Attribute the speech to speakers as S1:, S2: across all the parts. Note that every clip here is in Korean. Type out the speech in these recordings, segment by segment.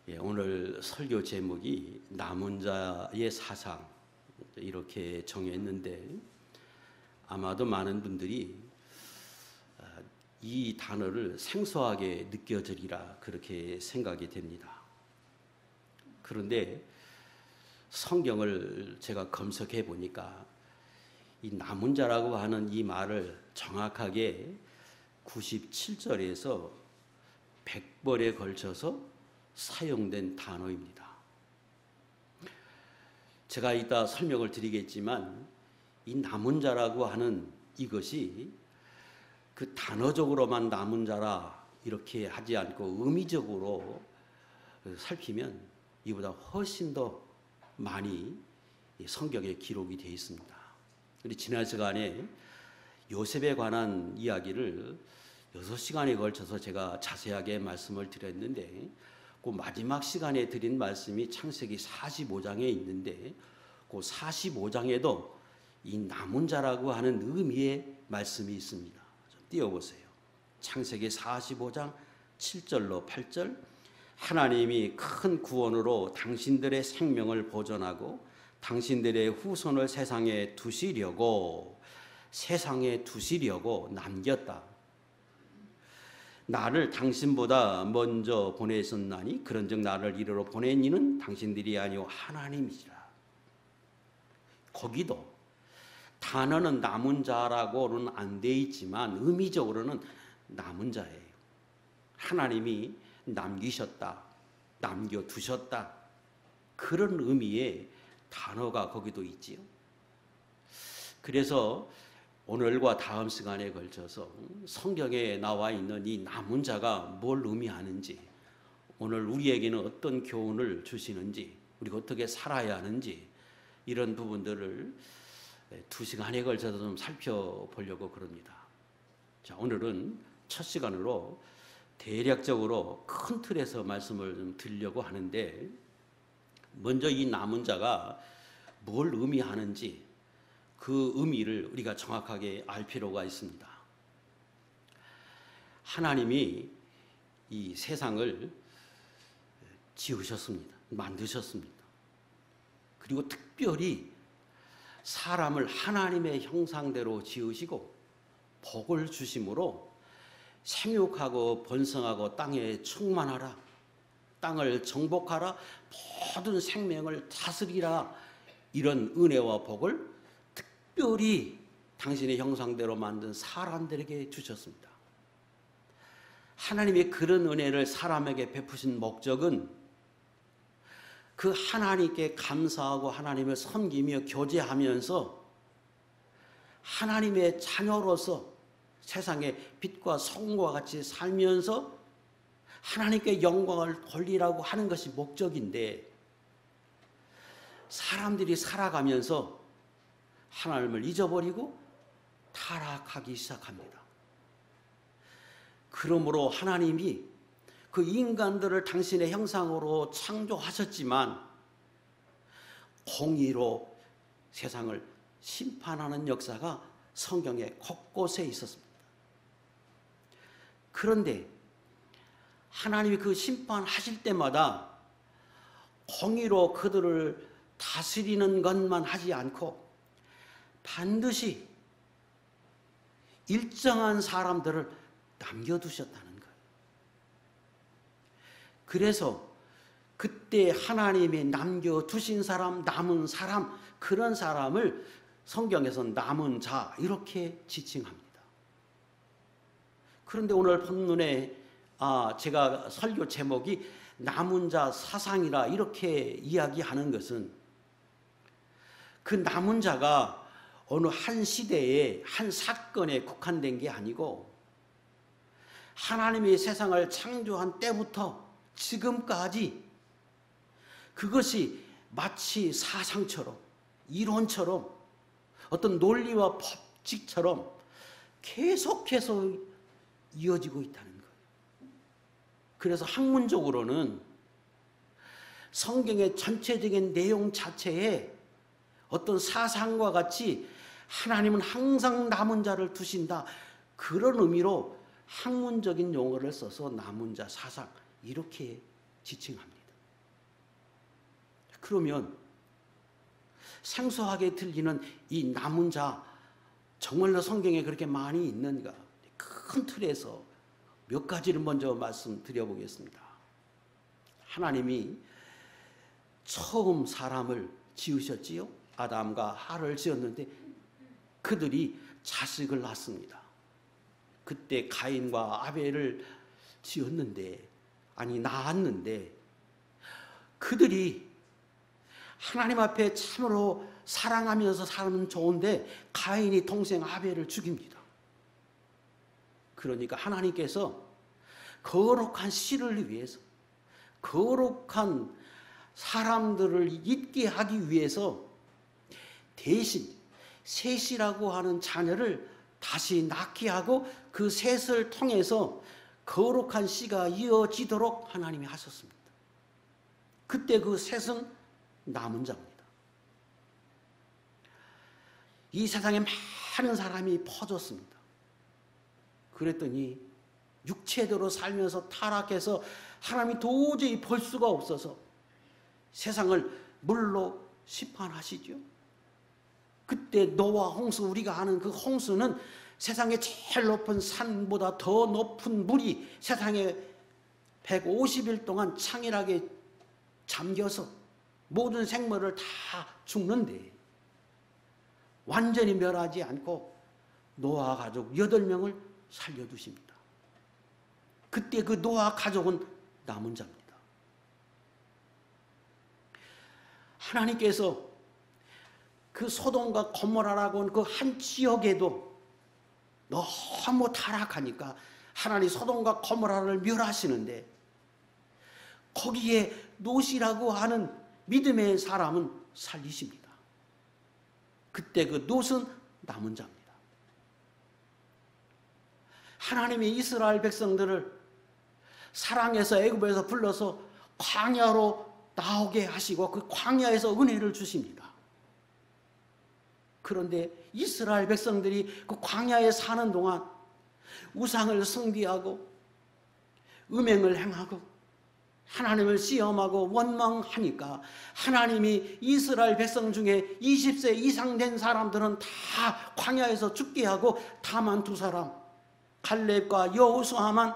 S1: 오늘 설교 제목이 남은 자의 사상 이렇게 정했는데 아마도 많은 분들이 이 단어를 생소하게 느껴지리라 그렇게 생각이 됩니다. 그런데 성경을 제가 검색해 보니까 이 남은 자라고 하는 이 말을 정확하게 97절에서 100번에 걸쳐서 사용된 단어입니다. 제가 이따 설명을 드리겠지만 이 남은 자라고 하는 이것이 그 단어적으로만 남은 자라 이렇게 하지 않고 의미적으로 살피면 이보다 훨씬 더 많이 성경에 기록이 되어 있습니다. 우리 지난 시간에 요셉에 관한 이야기를 6시간에 걸쳐서 제가 자세하게 말씀을 드렸는데 그 마지막 시간에 드린 말씀이 창세기 45장에 있는데 그 45장에도 이 남은 자라고 하는 의미의 말씀이 있습니다. 좀 띄워보세요. 창세기 45장 7절로 8절 하나님이 큰 구원으로 당신들의 생명을 보존하고 당신들의 후손을 세상에 두시려고 남겼다. 나를 당신보다 먼저 보내셨나니 그런즉 나를 이르러 보낸 이는 당신들이 아니오 하나님이시라. 거기도 단어는 남은 자라고는 안 돼 있지만 의미적으로는 남은 자예요. 하나님이 남기셨다, 남겨두셨다 그런 의미의 단어가 거기도 있지요. 그래서 오늘과 다음 시간에 걸쳐서 성경에 나와 있는 이 남은 자가 뭘 의미하는지, 오늘 우리에게는 어떤 교훈을 주시는지, 우리가 어떻게 살아야 하는지 이런 부분들을 2시간에 걸쳐서 좀 살펴보려고 그럽니다. 자, 오늘은 첫 시간으로 대략적으로 큰 틀에서 말씀을 좀 드리려고 하는데 먼저 이 남은 자가 뭘 의미하는지 그 의미를 우리가 정확하게 알 필요가 있습니다. 하나님이 이 세상을 지으셨습니다. 만드셨습니다. 그리고 특별히 사람을 하나님의 형상대로 지으시고 복을 주심으로 생육하고 번성하고 땅에 충만하라, 땅을 정복하라, 모든 생명을 다스리라 이런 은혜와 복을 특별히 당신의 형상대로 만든 사람들에게 주셨습니다. 하나님의 그런 은혜를 사람에게 베푸신 목적은 그 하나님께 감사하고 하나님을 섬기며 교제하면서 하나님의 자녀로서 세상의 빛과 성과 같이 살면서 하나님께 영광을 돌리라고 하는 것이 목적인데 사람들이 살아가면서 하나님을 잊어버리고 타락하기 시작합니다. 그러므로 하나님이 그 인간들을 당신의 형상으로 창조하셨지만 공의로 세상을 심판하는 역사가 성경에 곳곳에 있었습니다. 그런데 하나님이 그 심판하실 때마다 공의로 그들을 다스리는 것만 하지 않고 반드시 일정한 사람들을 남겨두셨다는 거예요. 그래서 그때 하나님이 남겨두신 사람, 남은 사람, 그런 사람을 성경에서는 남은 자 이렇게 지칭합니다. 그런데 오늘 본문에 제가 설교 제목이 남은 자 사상이라 이렇게 이야기하는 것은 그 남은 자가 어느 한 시대에 한 사건에 국한된 게 아니고 하나님이 세상을 창조한 때부터 지금까지 그것이 마치 사상처럼 이론처럼 어떤 논리와 법칙처럼 계속해서 이어지고 있다는 거예요. 그래서 학문적으로는 성경의 전체적인 내용 자체에 어떤 사상과 같이 하나님은 항상 남은 자를 두신다 그런 의미로 학문적인 용어를 써서 남은 자 사상 이렇게 지칭합니다. 그러면 생소하게 들리는 이 남은 자, 정말로 성경에 그렇게 많이 있는가? 큰 틀에서 몇 가지를 먼저 말씀드려 보겠습니다. 하나님이 처음 사람을 지으셨지요. 아담과 하와를 지었는데 그들이 자식을 낳습니다. 그때 가인과 아벨을 낳았는데 그들이 하나님 앞에 참으로 사랑하면서 살면 좋은데 가인이 동생 아벨을 죽입니다. 그러니까 하나님께서 거룩한 씨를 위해서, 거룩한 사람들을 있게 하기 위해서 대신 셋이라고 하는 자녀를 다시 낳게 하고 그 셋을 통해서 거룩한 씨가 이어지도록 하나님이 하셨습니다. 그때 그 셋은 남은 자입니다. 이 세상에 많은 사람이 퍼졌습니다. 그랬더니 육체대로 살면서 타락해서 하나님이 도저히 볼 수가 없어서 세상을 물로 심판하시죠. 그때 노아 홍수, 우리가 아는 그 홍수는 세상의 제일 높은 산보다 더 높은 물이 세상에 150일 동안 창일하게 잠겨서 모든 생물을 다 죽는데 완전히 멸하지 않고 노아 가족 8명을 살려두십니다. 그때 그 노아 가족은 남은 자입니다. 하나님께서 그 소돔과 고모라라고 하는 그 한 지역에도 너무 타락하니까 하나님 소돔과 고모라를 멸하시는데 거기에 롯이라고 하는 믿음의 사람은 살리십니다. 그때 그 롯은 남은 자입니다. 하나님이 이스라엘 백성들을 사랑해서 애굽에서 불러서 광야로 나오게 하시고 그 광야에서 은혜를 주십니다. 그런데 이스라엘 백성들이 그 광야에 사는 동안 우상을 숭배하고 음행을 행하고 하나님을 시험하고 원망하니까 하나님이 이스라엘 백성 중에 20세 이상 된 사람들은 다 광야에서 죽게 하고 다만 2사람 갈렙과 여호수아만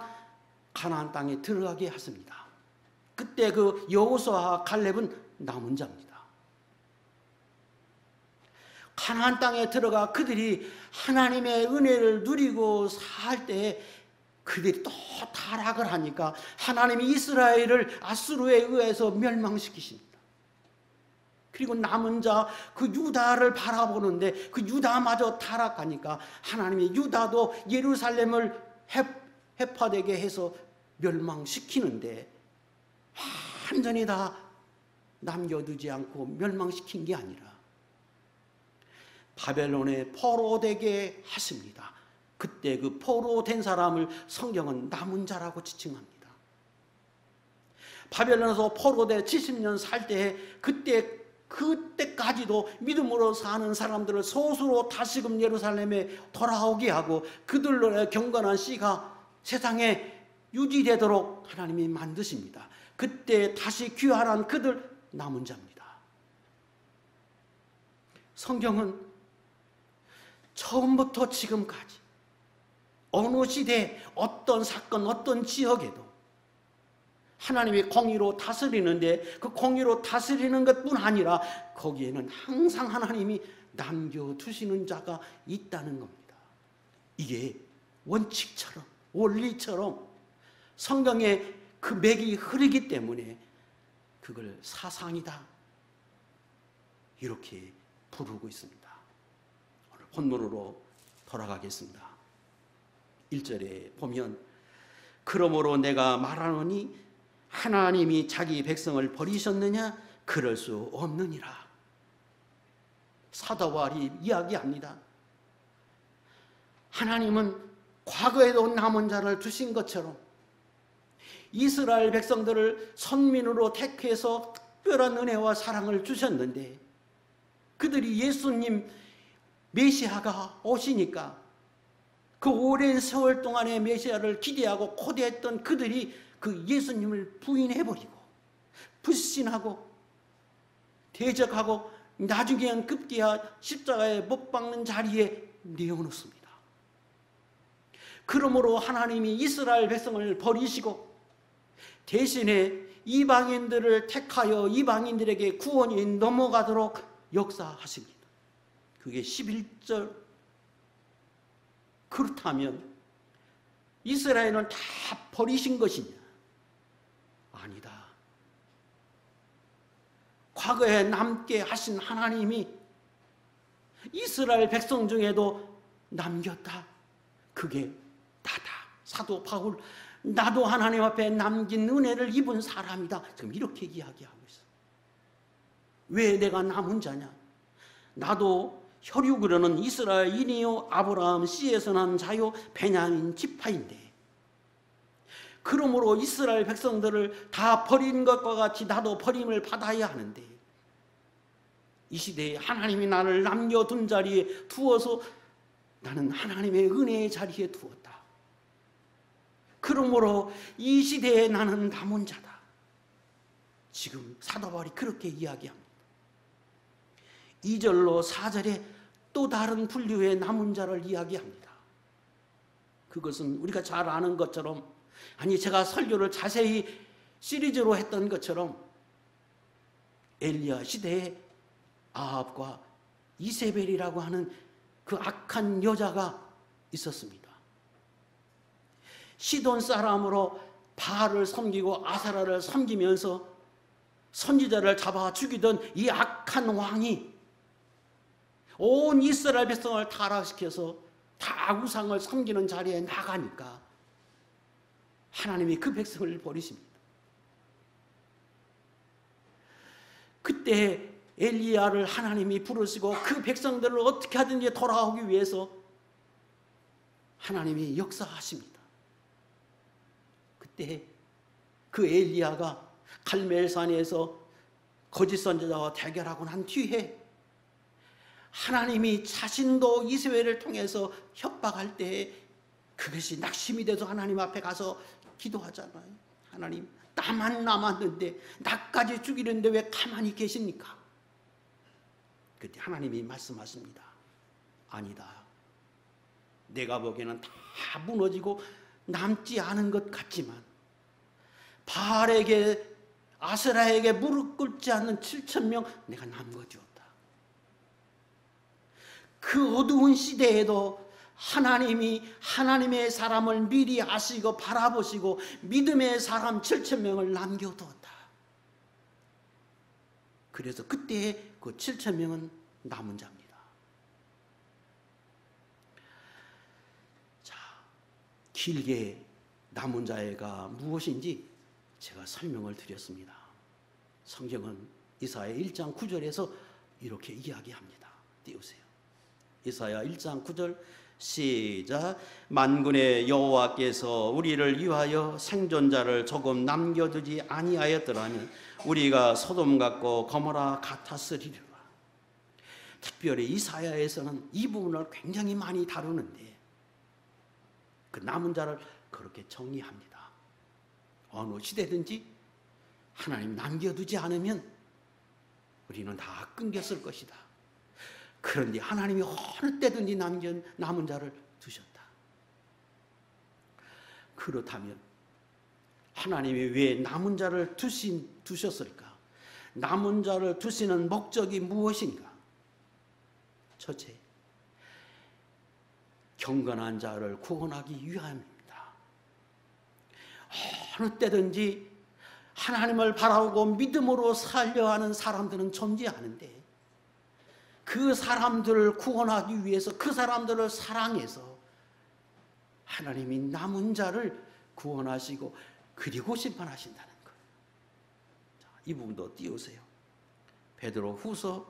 S1: 가나안 땅에 들어가게 하십니다. 그때 그 여호수아와 갈렙은 남은 자입니다. 가나안 땅에 들어가 그들이 하나님의 은혜를 누리고 살 때 그들이 또 타락을 하니까 하나님이 이스라엘을 아수르에 의해서 멸망시키십니다. 그리고 남은 자 그 유다를 바라보는데 그 유다마저 타락하니까 하나님이 유다도 예루살렘을 해파되게 해서 멸망시키는데 완전히 다 남겨두지 않고 멸망시킨 게 아니라 바벨론에 포로되게 하십니다. 그때 그 포로된 사람을 성경은 남은 자라고 지칭합니다. 바벨론에서 포로돼 70년 살 때에 그때까지도 믿음으로 사는 사람들을 소수로 다시금 예루살렘에 돌아오게 하고 그들로 경건한 씨가 세상에 유지되도록 하나님이 만드십니다. 그때 다시 귀환한 그들 남은 자입니다. 성경은 처음부터 지금까지 어느 시대 어떤 사건 어떤 지역에도 하나님이 공의로 다스리는데 그 공의로 다스리는 것뿐 아니라 거기에는 항상 하나님이 남겨두시는 자가 있다는 겁니다. 이게 원칙처럼 원리처럼 성경에 그 맥이 흐르기 때문에 그걸 사상이다 이렇게 부르고 있습니다. 오늘 본문으로 돌아가겠습니다. 1절에 보면 그러므로 내가 말하노니 하나님이 자기 백성을 버리셨느냐? 그럴 수 없느니라. 사도 바울이 이야기합니다. 하나님은 과거에도 남은 자를 주신 것처럼 이스라엘 백성들을 선민으로 택해서 특별한 은혜와 사랑을 주셨는데 그들이 예수님 메시아가 오시니까 그 오랜 세월 동안의 메시아를 기대하고 고대했던 그들이 그 예수님을 부인해버리고 불신하고 대적하고 나중에는 급기야 십자가에 못 박는 자리에 내어놓습니다. 그러므로 하나님이 이스라엘 백성을 버리시고 대신에 이방인들을 택하여 이방인들에게 구원이 넘어가도록 역사하십니다. 그게 11절. 그렇다면 이스라엘은 다 버리신 것이냐? 아니다. 과거에 남게 하신 하나님이 이스라엘 백성 중에도 남겼다. 그게 나다. 사도 바울, 나도 하나님 앞에 남긴 은혜를 입은 사람이다. 지금 이렇게 이야기하고 있어. 왜 내가 남은 자냐? 나도 혈육으로는 이스라엘인이요 아브라함 씨에서 난 자요 베냐민 지파인데, 그러므로 이스라엘 백성들을 다 버린 것과 같이 나도 버림을 받아야 하는데, 이 시대에 하나님이 나를 남겨둔 자리에 두어서 나는 하나님의 은혜의 자리에 두었다. 그러므로 이 시대에 나는 남은 자다. 지금 사도 바울이 그렇게 이야기합니다. 2절로 4절에 또 다른 분류의 남은 자를 이야기합니다. 그것은 우리가 잘 아는 것처럼, 아니 제가 설교를 자세히 시리즈로 했던 것처럼 엘리야 시대에 아합과 이세벨이라고 하는 그 악한 여자가 있었습니다. 시돈 사람으로 바알을 섬기고 아사라를 섬기면서 선지자를 잡아 죽이던 이 악한 왕이 온 이스라엘 백성을 타락시켜서 다 우상을 섬기는 자리에 나가니까 하나님이 그 백성을 버리십니다. 그때 엘리야를 하나님이 부르시고 그 백성들을 어떻게 하든지 돌아오기 위해서 하나님이 역사하십니다. 그때 그 엘리야가 갈멜산에서 거짓 선지자와 대결하고 난 뒤에 하나님이 자신도 이스라엘을 통해서 협박할 때 그것이 낙심이 돼서 하나님 앞에 가서 기도하잖아요. 하나님, 나만 남았는데 나까지 죽이는데 왜 가만히 계십니까? 그때 하나님이 말씀하십니다. 아니다. 내가 보기에는 다 무너지고 남지 않은 것 같지만 바알에게 아세라에게 무릎 꿇지 않는 7,000명 내가 남겨주었다. 그 어두운 시대에도 하나님이 하나님의 사람을 미리 아시고 바라보시고 믿음의 사람 7,000명을 남겨두었다. 그래서 그때 그 7,000명은 남은 자입니다. 자, 길게 남은 자가 무엇인지 제가 설명을 드렸습니다. 성경은 이사야 1장 9절에서 이렇게 이야기합니다. 띄우세요. 이사야 1장 9절 시작. 만군의 여호와께서 우리를 위하여 생존자를 조금 남겨두지 아니하였더라면 우리가 소돔 같고 고모라 같았으리라. 특별히 이사야에서는 이 부분을 굉장히 많이 다루는데 그 남은 자를 그렇게 정의합니다. 어느 시대든지 하나님 남겨두지 않으면 우리는 다 끊겼을 것이다. 그런데 하나님이 어느 때든지 남은 자를 두셨다. 그렇다면 하나님이 왜 남은 자를 두셨을까? 남은 자를 두시는 목적이 무엇인가? 첫째, 경건한 자를 구원하기 위함입니다. 어느 때든지 하나님을 바라보고 믿음으로 살려 하는 사람들은 존재하는데 그 사람들을 구원하기 위해서 그 사람들을 사랑해서 하나님이 남은 자를 구원하시고 그리고 심판하신다는 거예요. 자, 이 부분도 띄우세요. 베드로 후서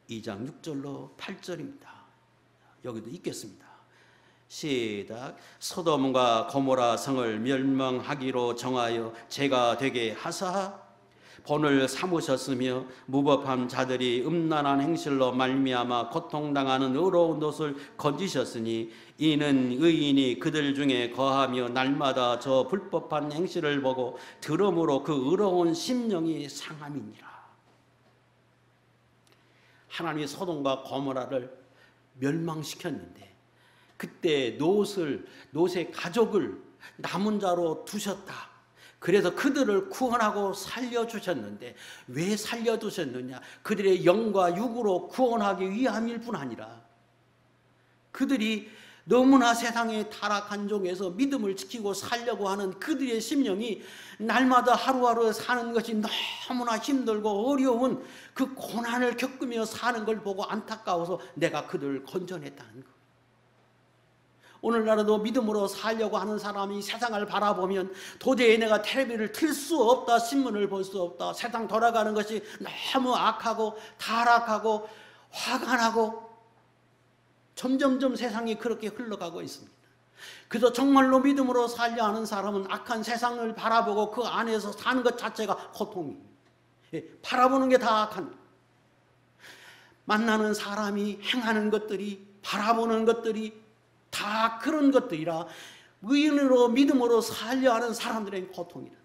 S1: 2장 6절로 8절입니다. 여기도 읽겠습니다. 시작. 소돔과 고모라 성을 멸망하기로 정하여 죄가 되게 하사 본을 삼으셨으며 무법한 자들이 음란한 행실로 말미암아 고통당하는 의로운 옷을 건지셨으니 이는 의인이 그들 중에 거하며 날마다 저 불법한 행실을 보고 들음으로 그 의로운 심령이 상함이니라. 하나님이 소돔과 고모라를 멸망시켰는데 그때 롯의 가족을 남은 자로 두셨다. 그래서 그들을 구원하고 살려주셨는데 왜 살려두셨느냐? 그들의 영과 육으로 구원하기 위함일 뿐 아니라 그들이 너무나 세상의 타락한 종에서 믿음을 지키고 살려고 하는 그들의 심령이 날마다 하루하루 사는 것이 너무나 힘들고 어려운 그 고난을 겪으며 사는 걸 보고 안타까워서 내가 그들을 건져냈다는 것. 오늘날에도 믿음으로 살려고 하는 사람이 세상을 바라보면 도저히 내가 텔레비를 틀 수 없다, 신문을 볼 수 없다, 세상 돌아가는 것이 너무 악하고 타락하고 화가 나고 점점점 세상이 그렇게 흘러가고 있습니다. 그래서 정말로 믿음으로 살려 하는 사람은 악한 세상을 바라보고 그 안에서 사는 것 자체가 고통이에요. 바라보는 게 다 악한, 만나는 사람이 행하는 것들이, 바라보는 것들이 다 그런 것들이라 의인으로 믿음으로 살려 하는 사람들의 고통이다.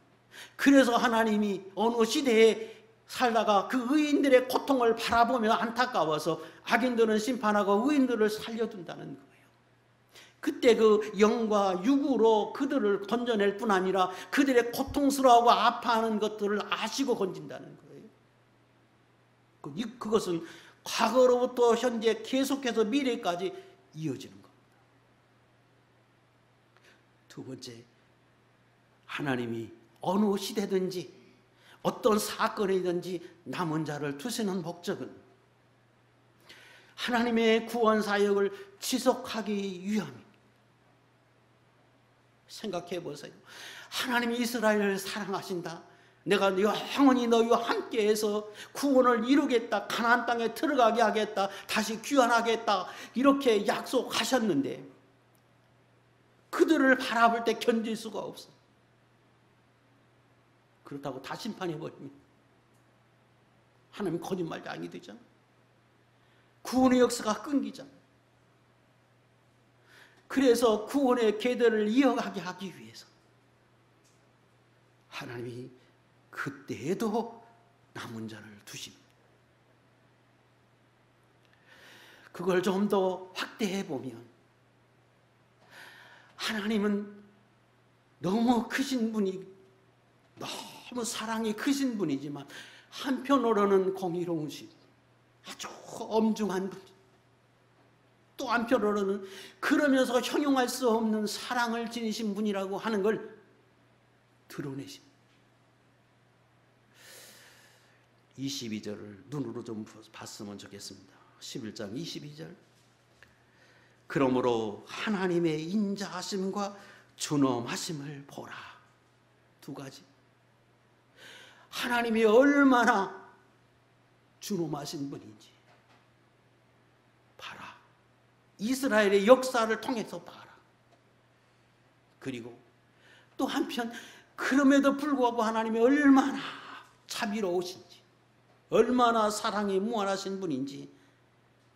S1: 그래서 하나님이 어느 시대에 살다가 그 의인들의 고통을 바라보며 안타까워서 악인들은 심판하고 의인들을 살려둔다는 거예요. 그때 그 영과 육으로 그들을 건져낼 뿐 아니라 그들의 고통스러워하고 아파하는 것들을 아시고 건진다는 거예요. 그것은 과거로부터 현재 계속해서 미래까지 이어지는 겁니다. 두 번째, 하나님이 어느 시대든지 어떤 사건이든지 남은 자를 두시는 목적은 하나님의 구원 사역을 지속하기 위함입니다. 생각해 보세요. 하나님이 이스라엘을 사랑하신다. 내가 영원히 너희와 함께해서 구원을 이루겠다. 가나안 땅에 들어가게 하겠다. 다시 귀환하겠다. 이렇게 약속하셨는데 그들을 바라볼 때 견딜 수가 없어. 그렇다고 다 심판해버리면 하나님 거짓말장이 되잖아. 구원의 역사가 끊기잖아. 그래서 구원의 계대를 이어가게 하기 위해서 하나님이 그때에도 남은 자를 두십니다. 그걸 좀 더 확대해 보면 하나님은 너무 크신 분이, 너무 사랑이 크신 분이지만 한편으로는 공의로우신 아주 엄중한 분, 또 한편으로는 그러면서 형용할 수 없는 사랑을 지니신 분이라고 하는 걸 드러내십니다. 22절을 눈으로 좀 봤으면 좋겠습니다. 11장 22절. 그러므로 하나님의 인자하심과 준엄하심을 보라. 두 가지. 하나님이 얼마나 준엄하신 분인지 봐라. 이스라엘의 역사를 통해서 봐라. 그리고 또 한편 그럼에도 불구하고 하나님이 얼마나 자비로우신지, 얼마나 사랑이 무한하신 분인지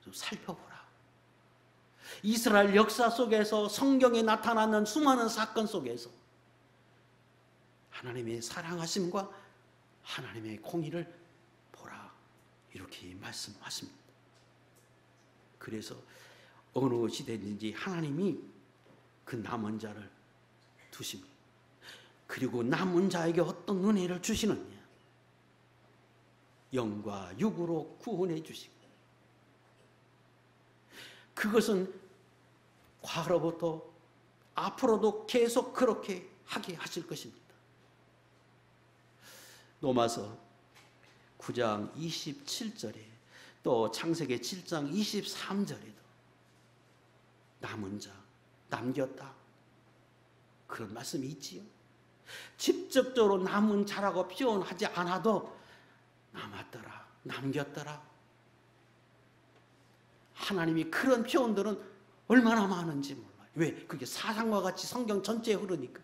S1: 좀 살펴보라. 이스라엘 역사 속에서 성경에 나타나는 수많은 사건 속에서 하나님의 사랑하심과 하나님의 공의를 보라. 이렇게 말씀하십니다. 그래서 어느 시대든지 하나님이 그 남은 자를 두십니다. 그리고 남은 자에게 어떤 은혜를 주시느냐? 영과 육으로 구원해 주시고, 그것은 과거로부터 앞으로도 계속 그렇게 하게 하실 것입니다. 로마서 9장 27절에 또 창세기 7장 23절에도 남은 자, 남겼다, 그런 말씀이 있지요. 직접적으로 남은 자라고 표현하지 않아도 남았더라, 남겼더라. 하나님이 그런 표현들은 얼마나 많은지 몰라요. 왜? 그게 사상과 같이 성경 전체에 흐르니까.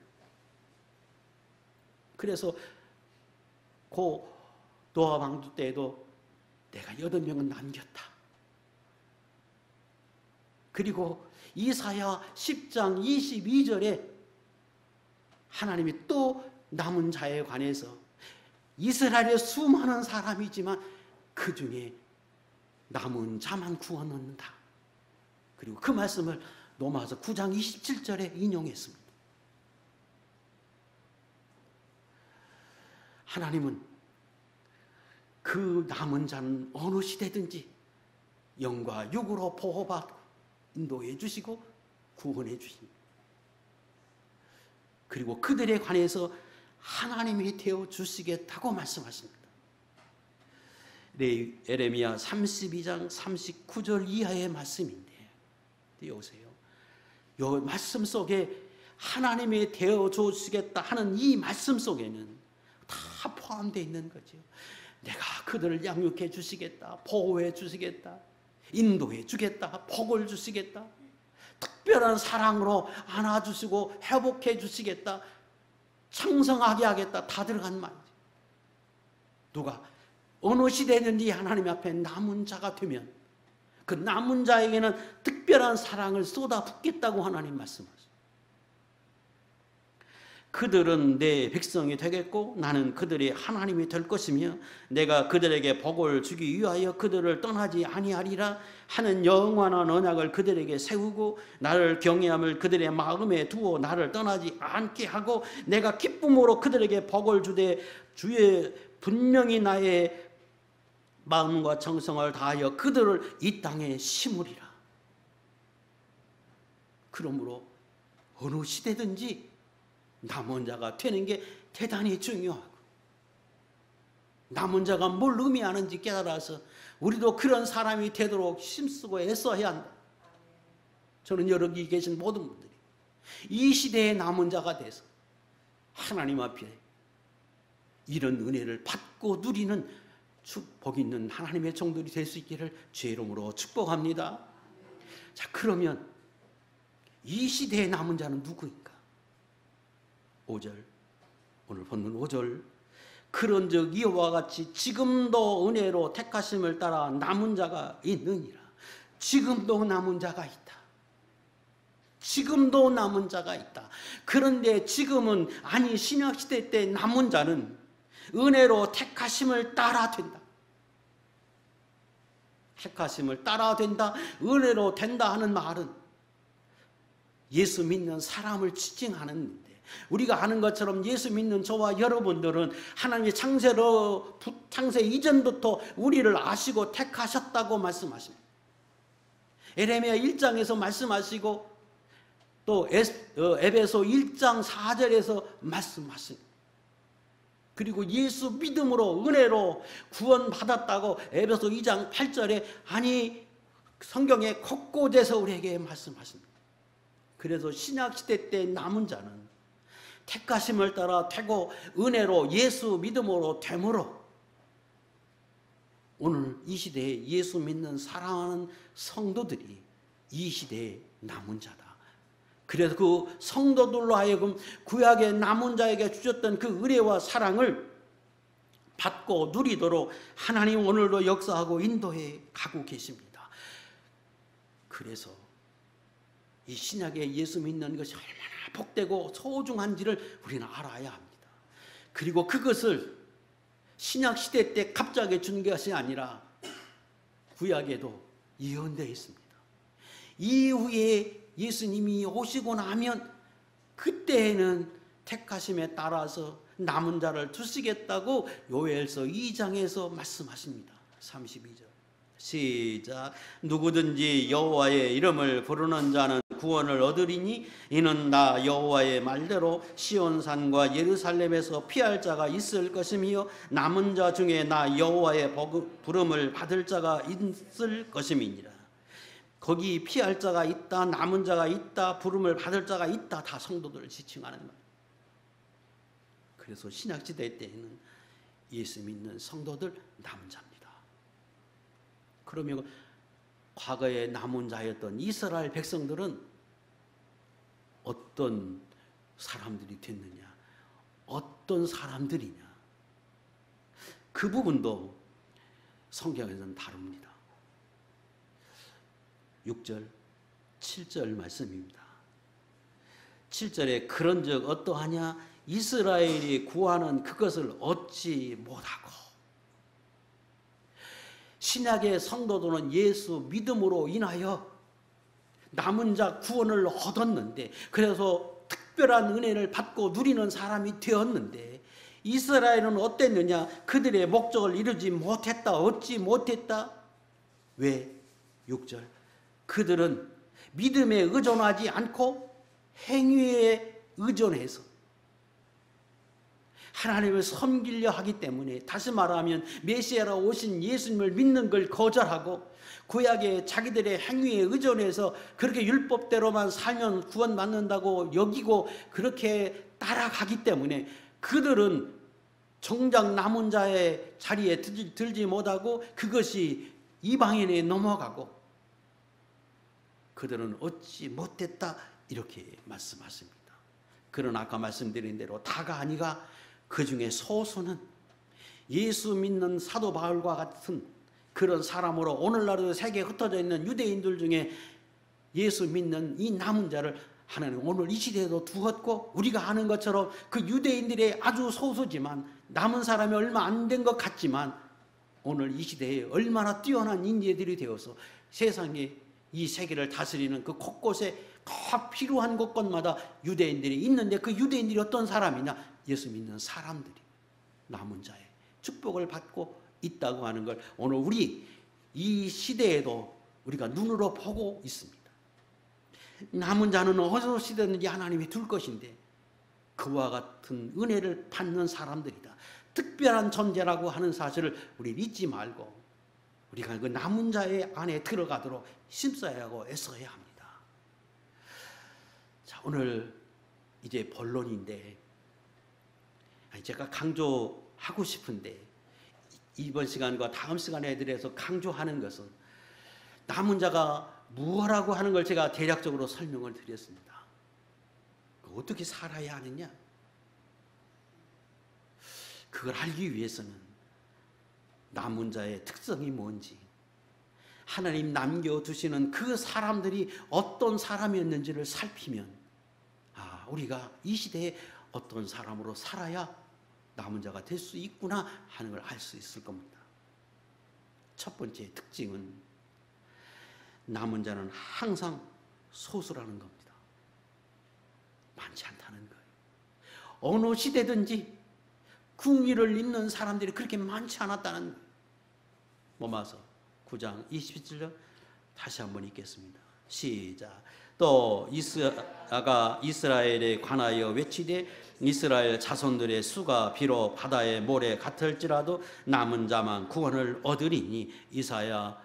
S1: 그래서 고 노아 왕조 때에도 내가 8명은 남겼다. 그리고 이사야 10장 22절에 하나님이 또 남은 자에 관해서 이스라엘의 수많은 사람이지만 그 중에 남은 자만 구원 얻는다. 그리고 그 말씀을 로마서 9장 27절에 인용했습니다. 하나님은 그 남은 자는 어느 시대든지 영과 육으로 보호받고 인도해 주시고 구원해 주십니다. 그리고 그들에 관해서 하나님이 되어 주시겠다고 말씀하십니다. 에레미야 32장 39절 이하의 말씀인데 띄워보세요. 이 말씀 속에 하나님이 되어 주시겠다 하는 이 말씀 속에는 다 포함되어 있는 거죠. 내가 그들을 양육해 주시겠다, 보호해 주시겠다, 인도해 주겠다, 복을 주시겠다, 특별한 사랑으로 안아주시고 회복해 주시겠다, 창성하게 하겠다, 다 들어간 말이죠. 누가 어느 시대든지 하나님 앞에 남은 자가 되면 그 남은 자에게는 특별한 사랑을 쏟아붓겠다고 하나님 말씀하십니다. 그들은 내 백성이 되겠고 나는 그들의 하나님이 될 것이며 내가 그들에게 복을 주기 위하여 그들을 떠나지 아니하리라 하는 영원한 언약을 그들에게 세우고 나를 경외함을 그들의 마음에 두어 나를 떠나지 않게 하고 내가 기쁨으로 그들에게 복을 주되 주의 분명히 나의 마음과 정성을 다하여 그들을 이 땅에 심으리라. 그러므로 어느 시대든지 남은 자가 되는 게 대단히 중요하고 남은 자가 뭘 의미하는지 깨달아서 우리도 그런 사람이 되도록 힘쓰고 애써야 한다. 저는 여기 계신 모든 분들이 이 시대의 남은 자가 돼서 하나님 앞에 이런 은혜를 받고 누리는 축복 있는 하나님의 종들이 될 수 있기를 주의 이름으로 축복합니다. 자, 그러면 이 시대의 남은 자는 누구인가? 5절, 오늘 본문 5절. 그런즉 이와 같이 지금도 은혜로 택하심을 따라 남은 자가 있느니라. 지금도 남은 자가 있다. 지금도 남은 자가 있다. 그런데 지금은 아니 신약시대 때 남은 자는 은혜로 택하심을 따라 된다. 택하심을 따라 된다. 은혜로 된다 하는 말은 예수 믿는 사람을 지칭하는데 우리가 아는 것처럼 예수 믿는 저와 여러분들은 하나님의 창세 이전부터 우리를 아시고 택하셨다고 말씀하십니다. 에레미야 1장에서 말씀하시고 또 에베소 1장 4절에서 말씀하십니다. 그리고 예수 믿음으로 은혜로 구원받았다고 에베소 2장 8절에 아니 성경에 곳곳에서 우리에게 말씀하십니다. 그래서 신약시대 때 남은 자는 택하심을 따라 되고 은혜로 예수 믿음으로 되므로 오늘 이 시대에 예수 믿는 사랑하는 성도들이 이 시대의 남은 자다. 그래서 그 성도들로 하여금 구약의 남은 자에게 주셨던 그 은혜와 사랑을 받고 누리도록 하나님 오늘도 역사하고 인도해 가고 계십니다. 그래서 이 신약의 예수 믿는 것이 얼마나 복되고 소중한지를 우리는 알아야 합니다. 그리고 그것을 신약시대 때 갑자기 준 것이 아니라 구약에도 예언되어 있습니다. 이후에 예수님이 오시고 나면 그때에는 택하심에 따라서 남은 자를 두시겠다고 요엘서 2장에서 말씀하십니다. 32절 시작. 누구든지 여호와의 이름을 부르는 자는 구원을 얻으리니 이는 나 여호와의 말대로 시온산과 예루살렘에서 피할 자가 있을 것이며 남은 자 중에 나 여호와의 부름을 받을 자가 있을 것임이니라. 거기 피할 자가 있다, 남은 자가 있다, 부름을 받을 자가 있다, 다 성도들을 지칭하는 말. 그래서 신약시대 때에는 예수 믿는 성도들 남은 자입니다. 그러면 과거에 남은 자였던 이스라엘 백성들은 어떤 사람들이 됐느냐? 어떤 사람들이냐? 그 부분도 성경에서는 다룹니다. 6절, 7절 말씀입니다. 7절에 그런즉 어떠하냐? 이스라엘이 구하는 그것을 얻지 못하고 신약의 성도들은 예수 믿음으로 인하여 남은 자 구원을 얻었는데, 그래서 특별한 은혜를 받고 누리는 사람이 되었는데, 이스라엘은 어땠느냐? 그들의 목적을 이루지 못했다. 얻지 못했다. 왜? 6절. 그들은 믿음에 의존하지 않고 행위에 의존해서 하나님을 섬기려 하기 때문에, 다시 말하면 메시아로 오신 예수님을 믿는 걸 거절하고 구약의 자기들의 행위에 의존해서 그렇게 율법대로만 살면 구원받는다고 여기고 그렇게 따라가기 때문에 그들은 정작 남은 자의 자리에 들지 못하고 그것이 이방인에 넘어가고 그들은 얻지 못했다, 이렇게 말씀하십니다. 그러나 아까 말씀드린 대로 다가 아니가 그 중에 소수는 예수 믿는 사도 바울과 같은 그런 사람으로 오늘날도 세계에 흩어져 있는 유대인들 중에 예수 믿는 이 남은 자를 하나님 오늘 이 시대에도 두었고, 우리가 아는 것처럼 그 유대인들의 아주 소수지만 남은 사람이 얼마 안 된 것 같지만 오늘 이 시대에 얼마나 뛰어난 인재들이 되어서 세상에 이 세계를 다스리는 그 곳곳에 꼭 필요한 곳곳마다 유대인들이 있는데, 그 유대인들이 어떤 사람이냐? 예수 믿는 사람들이 남은 자의 축복을 받고 있다고 하는 걸 오늘 우리 이 시대에도 우리가 눈으로 보고 있습니다. 남은 자는 어디서든지 하나님이 둘 것인데 그와 같은 은혜를 받는 사람들이다. 특별한 존재라고 하는 사실을 우리 잊지 말고 우리가 그 남은 자의 안에 들어가도록 힘써야 하고 애써야 합니다. 자, 오늘 이제 본론인데, 제가 강조하고 싶은데 이번 시간과 다음 시간에 대해서 강조하는 것은 남은 자가 무엇이라고 하는 걸 제가 대략적으로 설명을 드렸습니다. 어떻게 살아야 하느냐? 그걸 알기 위해서는 남은 자의 특성이 뭔지, 하나님 남겨두시는 그 사람들이 어떤 사람이었는지를 살피면 우리가 이 시대에 어떤 사람으로 살아야 남은 자가 될 수 있구나 하는 걸 알 수 있을 겁니다. 첫 번째 특징은 남은 자는 항상 소수라는 겁니다. 많지 않다는 거예요. 어느 시대든지 궁위를 입는 사람들이 그렇게 많지 않았다는 거예요. 로마서 9장 27절 다시 한번 읽겠습니다. 시작. 또 이스라가 이스라엘에 관하여 외치되 이스라엘 자손들의 수가 비록 바다의 모래 같을지라도 남은 자만 구원을 얻으리니, 이사야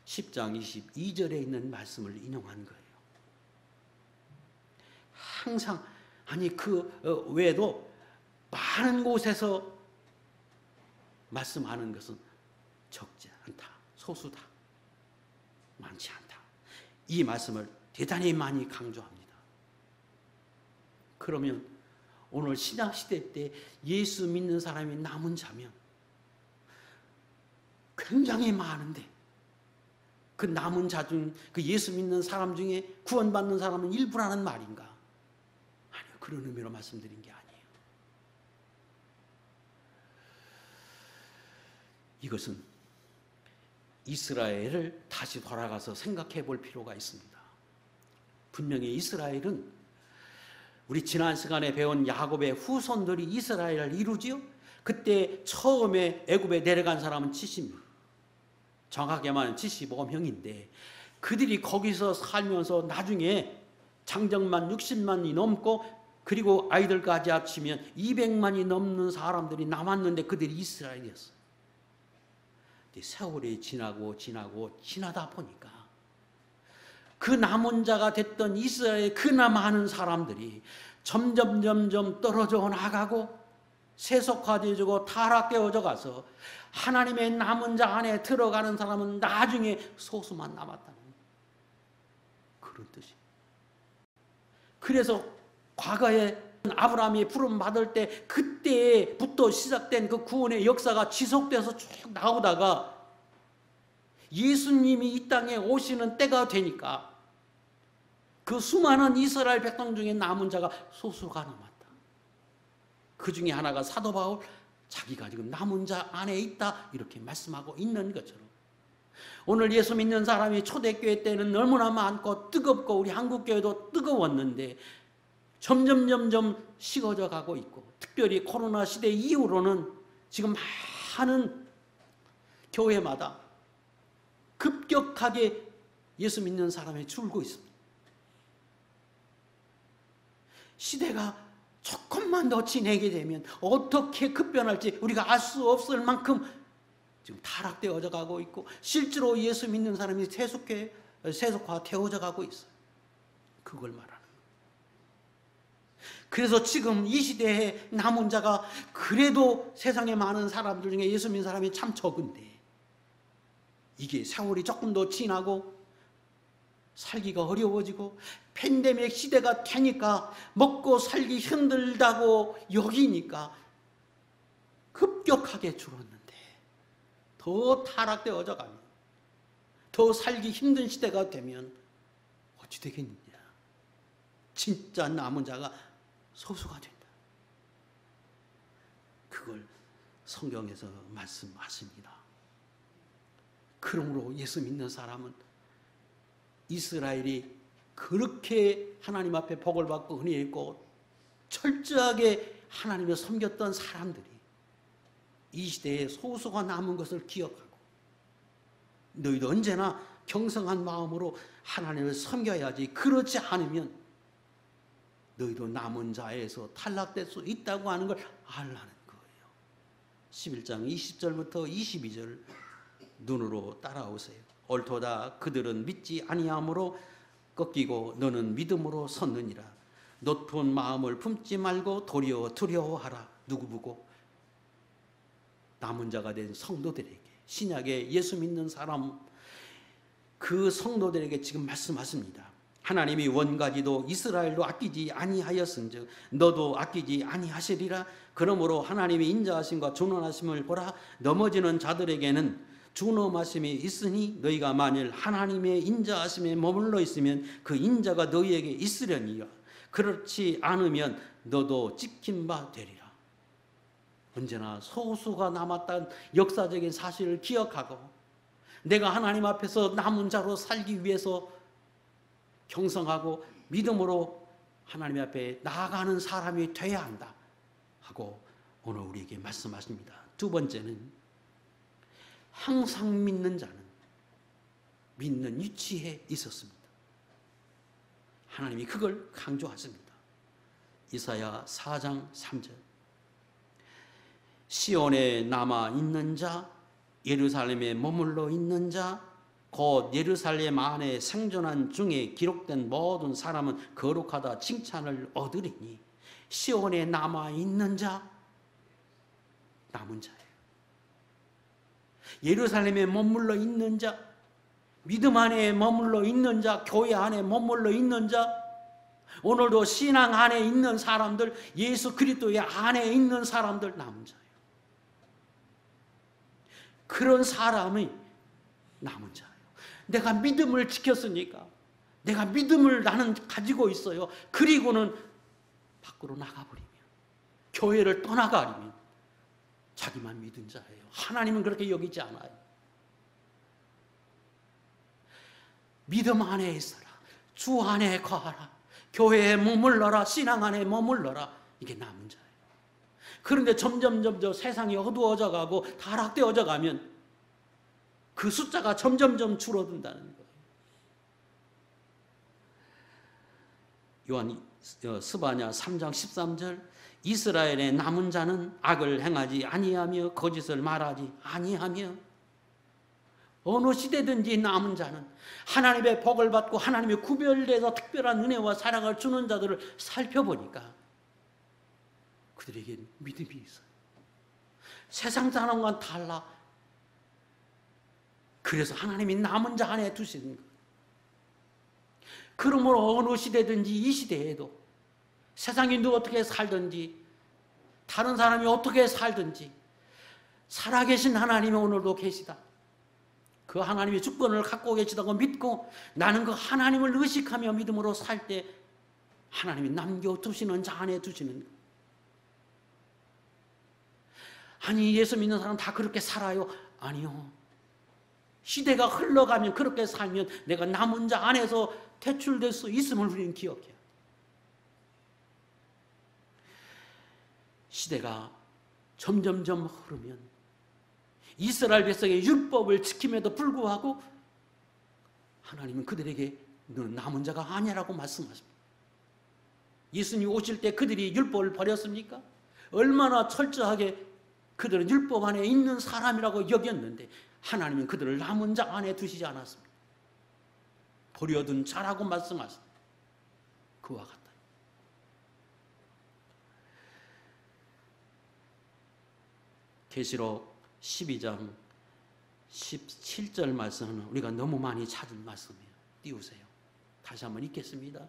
S1: 10장 22절에 있는 말씀을 인용한 거예요. 항상, 아니 그 외에도 많은 곳에서 말씀하는 것은 적지 않다, 소수다, 많지 않다, 이 말씀을 대단히 많이 강조합니다. 그러면 오늘 신약시대 때 예수 믿는 사람이 남은 자면 굉장히 많은데, 그 남은 자 중, 그 예수 믿는 사람 중에 구원받는 사람은 일부라는 말인가? 아니요, 그런 의미로 말씀드린 게 아니에요. 이것은 이스라엘을 다시 돌아가서 생각해 볼 필요가 있습니다. 분명히 이스라엘은 우리 지난 시간에 배운 야곱의 후손들이 이스라엘을 이루지요. 그때 처음에 애굽에 내려간 사람은 70명, 정확하게 말하면 75명인데 그들이 거기서 살면서 나중에 장정만 60만이 넘고, 그리고 아이들까지 합치면 200만이 넘는 사람들이 남았는데 그들이 이스라엘이었어요. 세월이 지나다 보니까 그 남은 자가 됐던 이스라엘의 그나 많은 사람들이 점점 떨어져 나가고 세속화되어지고 타락되어져 가서 하나님의 남은 자 안에 들어가는 사람은 나중에 소수만 남았다는 그런 뜻이에요. 그래서 과거에 아브라함이 부름 받을 때 그때부터 시작된 그 구원의 역사가 지속돼서 쭉 나오다가 예수님이 이 땅에 오시는 때가 되니까 그 수많은 이스라엘 백성 중에 남은 자가 소수가 남았다. 그 중에 하나가 사도 바울, 자기가 지금 남은 자 안에 있다 이렇게 말씀하고 있는 것처럼 오늘 예수 믿는 사람이 초대교회 때는 너무나 많고 뜨겁고 우리 한국교회도 뜨거웠는데 점점 식어져 가고 있고, 특별히 코로나 시대 이후로는 지금 많은 교회마다 급격하게 예수 믿는 사람이 줄고 있습니다. 시대가 조금만 더 지내게 되면 어떻게 급변할지 우리가 알 수 없을 만큼 지금 타락되어져 가고 있고, 실제로 예수 믿는 사람이 세속화되어져 가고 있어요. 그걸 말하는 거예요. 그래서 지금 이 시대에 남은 자가 그래도 세상에 많은 사람들 중에 예수 믿는 사람이 참 적은데, 이게 세월이 조금 더 지나고 살기가 어려워지고 팬데믹 시대가 되니까 먹고 살기 힘들다고 여기니까 급격하게 줄었는데, 더 타락되어져 가면, 더 살기 힘든 시대가 되면 어찌 되겠느냐. 진짜 남은 자가 소수가 된다. 그걸 성경에서 말씀하십니다. 그러므로 예수 믿는 사람은, 이스라엘이 그렇게 하나님 앞에 복을 받고 은혜 있고 철저하게 하나님을 섬겼던 사람들이 이 시대에 소수가 남은 것을 기억하고, 너희도 언제나 경성한 마음으로 하나님을 섬겨야지, 그렇지 않으면 너희도 남은 자에서 탈락될 수 있다고 하는 걸 알라는 거예요. 11장 20절부터 22절 눈으로 따라오세요. 옳도다. 그들은 믿지 아니함으로 꺾이고 너는 믿음으로 섰느니라. 높은 마음을 품지 말고 도리어 두려워하라. 누구 보고? 남은 자가 된 성도들에게, 신약의 예수 믿는 사람, 그 성도들에게 지금 말씀하십니다. 하나님이 원가지도 이스라엘도 아끼지 아니하였은즉 너도 아끼지 아니하시리라. 그러므로 하나님이 인자하심과 준원하심을 보라. 넘어지는 자들에게는 준엄하심이 있으니 너희가 만일 하나님의 인자하심에 머물러 있으면 그 인자가 너희에게 있으려니와 그렇지 않으면 너도 찍힌 바 되리라. 언제나 소수가 남았다는 역사적인 사실을 기억하고, 내가 하나님 앞에서 남은 자로 살기 위해서 경성하고 믿음으로 하나님 앞에 나아가는 사람이 되어야 한다 하고 오늘 우리에게 말씀하십니다. 두 번째는, 항상 믿는 자는 믿는 위치에 있었습니다. 하나님이 그걸 강조하십니다. 이사야 4장 3절. 시온에 남아 있는 자, 예루살렘에 머물러 있는 자, 곧 예루살렘 안에 생존한 중에 기록된 모든 사람은 거룩하다 칭찬을 얻으리니, 시온에 남아 있는 자, 남은 자예요. 예루살렘에 머물러 있는 자, 믿음 안에 머물러 있는 자, 교회 안에 머물러 있는 자, 오늘도 신앙 안에 있는 사람들, 예수 그리스도의 안에 있는 사람들, 남은 자예요. 그런 사람이 남은 자예요. 내가 믿음을 지켰으니까, 내가 믿음을 나는 가지고 있어요. 그리고는 밖으로 나가버리면, 교회를 떠나가리면 자기만 믿은 자예요. 하나님은 그렇게 여기지 않아요. 믿음 안에 있어라. 주 안에 거하라. 교회에 머물러라. 신앙 안에 머물러라. 이게 남은 자예요. 그런데 점점 세상이 어두워져 가고 타락되어져 가면 그 숫자가 점점 줄어든다는 거예요. 요한 스바냐 3장 13절. 이스라엘의 남은 자는 악을 행하지 아니하며 거짓을 말하지 아니하며. 어느 시대든지 남은 자는 하나님의 복을 받고 하나님의 구별돼서 특별한 은혜와 사랑을 주는 자들을 살펴보니까 그들에게 믿음이 있어요. 세상 사람과는 달라. 그래서 하나님이 남은 자 안에 두시는 거예요. 그러므로 어느 시대든지 이 시대에도 세상이 누가 어떻게 살든지, 다른 사람이 어떻게 살든지 살아계신 하나님이 오늘도 계시다. 그 하나님의 주권을 갖고 계시다고 믿고 나는 그 하나님을 의식하며 믿음으로 살 때 하나님이 남겨두시는 자 안에 두시는 거예요. 아니 예수 믿는 사람 다 그렇게 살아요? 아니요. 시대가 흘러가면 그렇게 살면 내가 남은 자 안에서 퇴출될 수 있음을 우리는 기억해요. 시대가 점점점 흐르면 이스라엘 백성의 율법을 지킴에도 불구하고 하나님은 그들에게 너는 남은 자가 아니라고 말씀하십니다. 예수님 오실 때 그들이 율법을 버렸습니까? 얼마나 철저하게 그들은 율법 안에 있는 사람이라고 여겼는데 하나님은 그들을 남은 자 안에 두시지 않았습니다. 버려둔 자라고 말씀하십니다. 그와 같다. 계시록 12장 17절 말씀은 우리가 너무 많이 찾은 말씀이에요. 띄우세요. 다시 한번 읽겠습니다.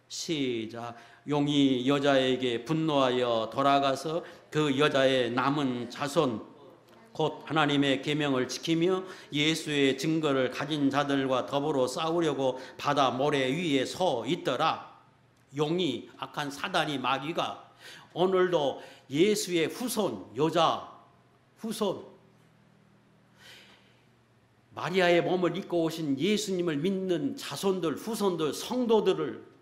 S1: 시작. 용이 여자에게 분노하여 돌아가서 그 여자의 남은 자손 곧 하나님의 계명을 지키며 예수의 증거를 가진 자들과 더불어 싸우려고 바다 모래 위에 서 있더라. 용이, 악한 사단이, 마귀가 오늘도 예수의 후손, 여자 후손, 마리아의 몸을 입고 오신 예수님을 믿는 자손들, 후손들, 성도들을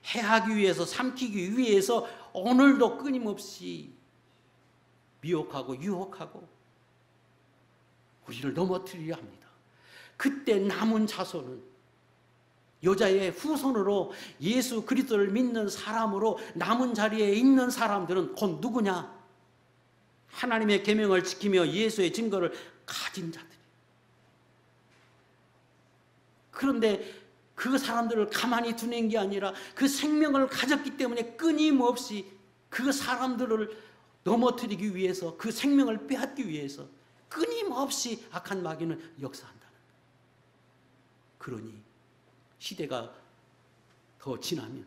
S1: 해하기 위해서, 삼키기 위해서 오늘도 끊임없이 미혹하고 유혹하고 우리를 넘어뜨리려 합니다. 그때 남은 자손은 여자의 후손으로 예수 그리스도를 믿는 사람으로 남은 자리에 있는 사람들은 곧 누구냐? 하나님의 계명을 지키며 예수의 증거를 가진 자들이에요. 그런데 그 사람들을 가만히 두는 게 아니라 그 생명을 가졌기 때문에 끊임없이 그 사람들을 넘어뜨리기 위해서, 그 생명을 빼앗기 위해서 끊임없이 악한 마귀는 역사한다는 거예요. 그러니 시대가 더 지나면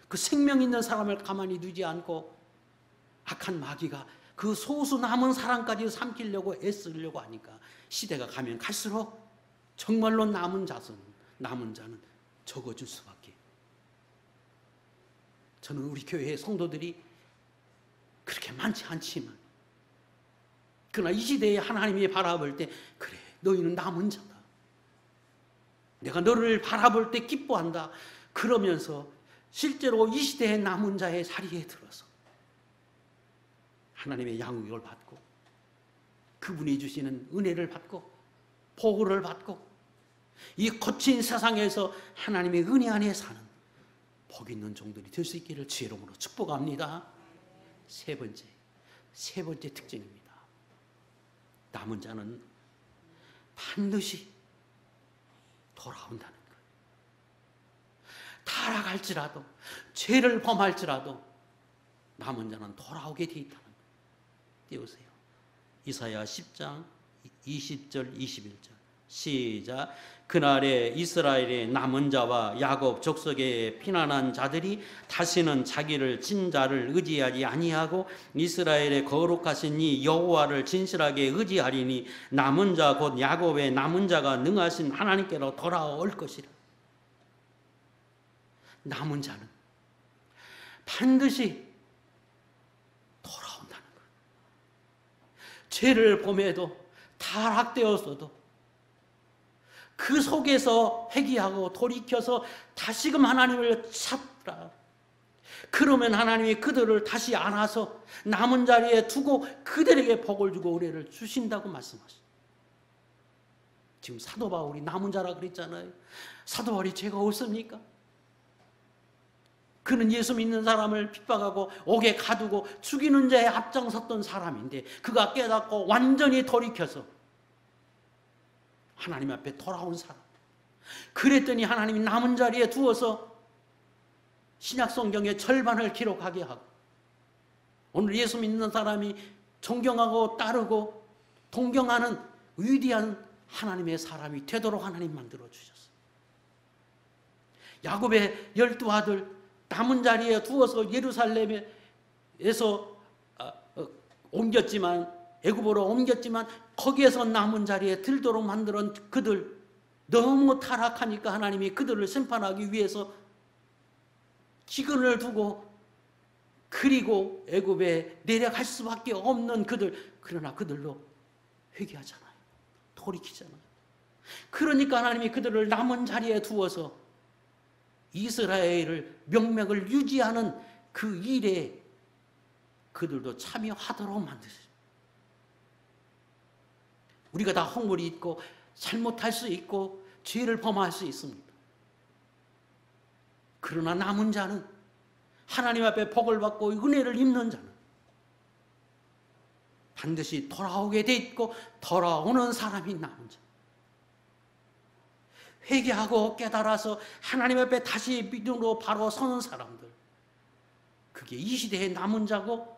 S1: 그 생명 있는 사람을 가만히 두지 않고 악한 마귀가 그 소수 남은 사람까지 삼키려고 애쓰려고 하니까 시대가 가면 갈수록 정말로 남은 자는 적어질 수밖에. 저는 우리 교회의 성도들이 그렇게 많지 않지만 그러나 이 시대에 하나님이 바라볼 때 그래 너희는 남은 자다. 내가 너를 바라볼 때 기뻐한다. 그러면서 실제로 이 시대의 남은 자의 자리에 들어서 하나님의 양육을 받고 그분이 주시는 은혜를 받고 보호를 받고 이 거친 세상에서 하나님의 은혜 안에 사는 복 있는 종들이 될 수 있기를 주의 이름으로 축복합니다. 세 번째 특징입니다. 남은 자는 반드시 돌아온다는 거예요. 타락할지라도 죄를 범할지라도 남은 자는 돌아오게 되어 있다는 거예요. 띄우세요. 이사야 10장 20절 21절 시작. 그날에 이스라엘의 남은 자와 야곱 족속에 피난한 자들이 다시는 자기를 친 자를 의지하지 아니하고 이스라엘의 거룩하신 이 여호와를 진실하게 의지하리니 남은 자 곧 야곱의 남은 자가 능하신 하나님께로 돌아올 것이라. 남은 자는 반드시 돌아온다는 거예요. 죄를 범해도 타락되었어도 그 속에서 회개하고 돌이켜서 다시금 하나님을 찾라. 그러면 하나님이 그들을 다시 안아서 남은 자리에 두고 그들에게 복을 주고 은혜를 주신다고 말씀하시죠. 지금 사도 바울이 남은 자라 그랬잖아요. 사도 바울이 죄가 없습니까? 그는 예수 믿는 사람을 핍박하고 옥에 가두고 죽이는 자에 앞장섰던 사람인데 그가 깨닫고 완전히 돌이켜서 하나님 앞에 돌아온 사람. 그랬더니 하나님이 남은 자리에 두어서 신약 성경의 절반을 기록하게 하고 오늘 예수 믿는 사람이 존경하고 따르고 동경하는 위대한 하나님의 사람이 되도록 하나님 만들어 주셨어요. 야곱의 12아들 남은 자리에 두어서 예루살렘에서 옮겼지만 애굽으로 옮겼지만 거기에서 남은 자리에 들도록 만들어 그들 너무 타락하니까 하나님이 그들을 심판하기 위해서 기근을 두고 그리고 애굽에 내려갈 수밖에 없는 그들. 그러나 그들로 회개하잖아요. 돌이키잖아요. 그러니까 하나님이 그들을 남은 자리에 두어서 이스라엘을 명맥을 유지하는 그 일에 그들도 참여하도록 만드셨어요. 우리가 다 허물이 있고 잘못할 수 있고 죄를 범할 수 있습니다. 그러나 남은 자는 하나님 앞에 복을 받고 은혜를 입는 자는 반드시 돌아오게 돼 있고 돌아오는 사람이 남은 자. 회개하고 깨달아서 하나님 앞에 다시 믿음으로 바로 서는 사람들, 그게 이 시대의 남은 자고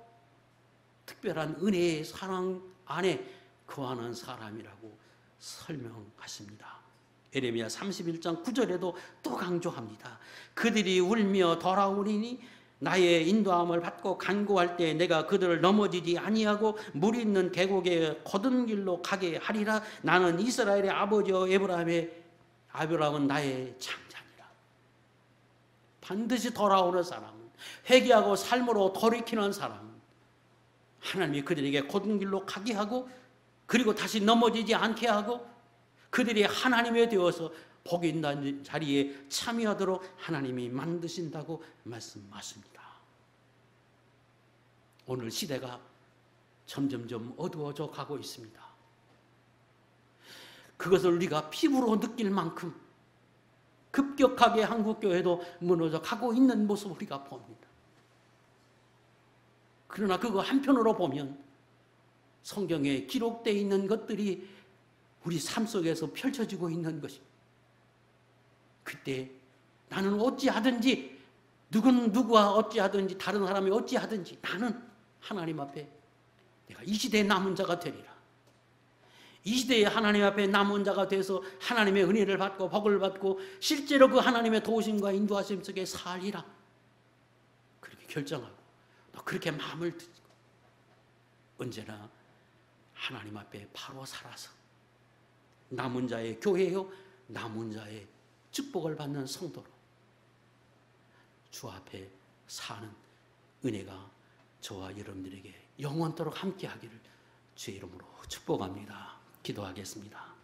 S1: 특별한 은혜의 사랑 안에 거하는 사람이라고 설명하십니다. 예레미야 31장 9절에도 또 강조합니다. 그들이 울며 돌아오리니 나의 인도함을 받고 간구할 때 내가 그들을 넘어지지 아니하고 물 있는 계곡의 거든 길로 가게 하리라. 나는 이스라엘의 아버지여 아브라함은 나의 장자니라. 반드시 돌아오는 사람은, 회개하고 삶으로 돌이키는 사람은 하나님이 그들에게 거든 길로 가게 하고 그리고 다시 넘어지지 않게 하고 그들이 하나님의 되어서 복이 있는 자리에 참여하도록 하나님이 만드신다고 말씀하십니다. 오늘 시대가 점점점 어두워져 가고 있습니다. 그것을 우리가 피부로 느낄 만큼 급격하게 한국교회도 무너져 가고 있는 모습을 우리가 봅니다. 그러나 그거 한편으로 보면 성경에 기록되어 있는 것들이 우리 삶 속에서 펼쳐지고 있는 것입니다. 그때 나는 어찌하든지 누구와 어찌하든지 다른 사람이 어찌하든지 나는 하나님 앞에 내가 이 시대의 남은 자가 되리라. 이 시대에 하나님 앞에 남은 자가 돼서 하나님의 은혜를 받고 복을 받고 실제로 그 하나님의 도우심과 인도하심 속에 살리라. 그렇게 결정하고 또 그렇게 마음을 드리고 언제나 하나님 앞에 바로 살아서 남은 자의 교회요, 남은 자의 축복을 받는 성도로 주 앞에 사는 은혜가 저와 여러분들에게 영원토록 함께하기를 주의 이름으로 축복합니다. 기도하겠습니다.